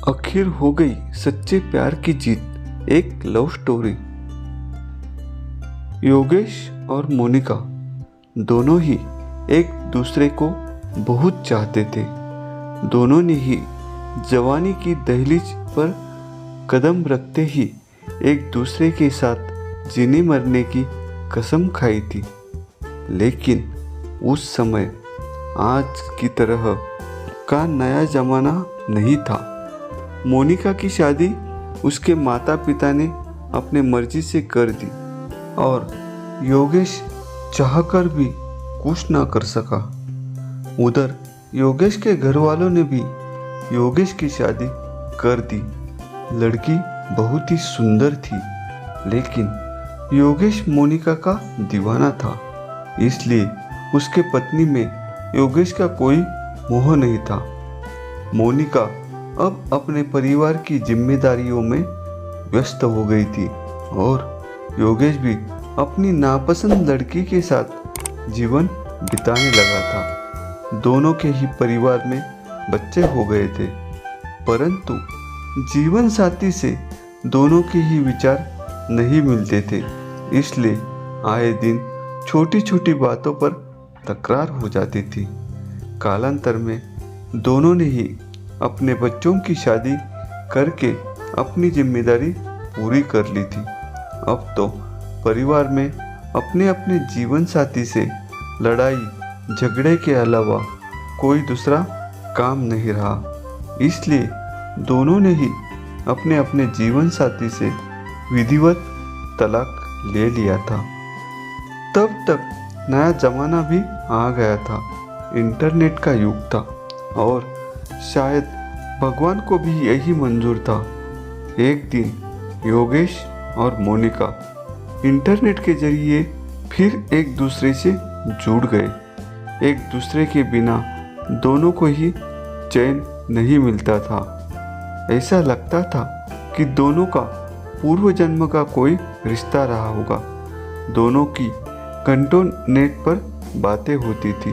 आखिर हो गई सच्चे प्यार की जीत। एक लव स्टोरी। योगेश और मोनिका दोनों ही एक दूसरे को बहुत चाहते थे। दोनों ने ही जवानी की दहलीज पर कदम रखते ही एक दूसरे के साथ जीने मरने की कसम खाई थी। लेकिन उस समय आज की तरह का नया जमाना नहीं था। मोनिका की शादी उसके माता पिता ने अपने मर्जी से कर दी और योगेश चाहकर भी कुछ ना कर सका। उधर योगेश के घर वालों ने भी योगेश की शादी कर दी। लड़की बहुत ही सुंदर थी, लेकिन योगेश मोनिका का दीवाना था, इसलिए उसके पत्नी में योगेश का कोई मोह नहीं था। मोनिका अब अपने परिवार की जिम्मेदारियों में व्यस्त हो गई थी और योगेश भी अपनी नापसंद लड़की के साथ जीवन बिताने लगा था। दोनों के ही परिवार में बच्चे हो गए थे, परंतु जीवन साथी से दोनों के ही विचार नहीं मिलते थे, इसलिए आए दिन छोटी छोटी बातों पर तकरार हो जाती थी। कालांतर में दोनों ने ही अपने बच्चों की शादी करके अपनी जिम्मेदारी पूरी कर ली थी। अब तो परिवार में अपने अपने जीवन साथी से लड़ाई झगड़े के अलावा कोई दूसरा काम नहीं रहा, इसलिए दोनों ने ही अपने अपने जीवन साथी से विधिवत तलाक ले लिया था। तब तक नया जमाना भी आ गया था। इंटरनेट का युग था और शायद भगवान को भी यही मंजूर था। एक दिन योगेश और मोनिका इंटरनेट के जरिए फिर एक दूसरे से जुड़ गए। एक दूसरे के बिना दोनों को ही चैन नहीं मिलता था। ऐसा लगता था कि दोनों का पूर्व जन्म का कोई रिश्ता रहा होगा। दोनों की घंटों नेट पर बातें होती थी।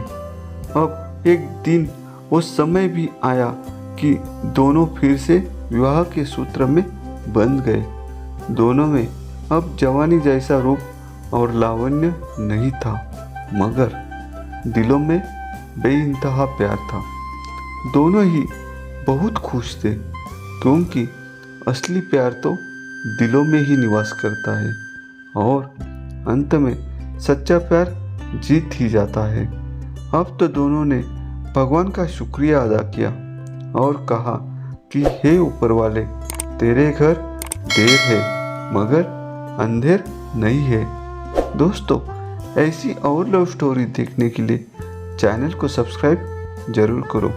अब एक दिन वो समय भी आया कि दोनों फिर से विवाह के सूत्र में बंध गए। दोनों में अब जवानी जैसा रूप और लावण्य नहीं था, मगर दिलों में बेइंतहा प्यार था। दोनों ही बहुत खुश थे, क्योंकि असली प्यार तो दिलों में ही निवास करता है और अंत में सच्चा प्यार जीत ही जाता है। अब तो दोनों ने भगवान का शुक्रिया अदा किया और कहा कि हे ऊपर वाले, तेरे घर देर है मगर अंधेर नहीं है। दोस्तों, ऐसी और लव स्टोरी देखने के लिए चैनल को सब्सक्राइब जरूर करो।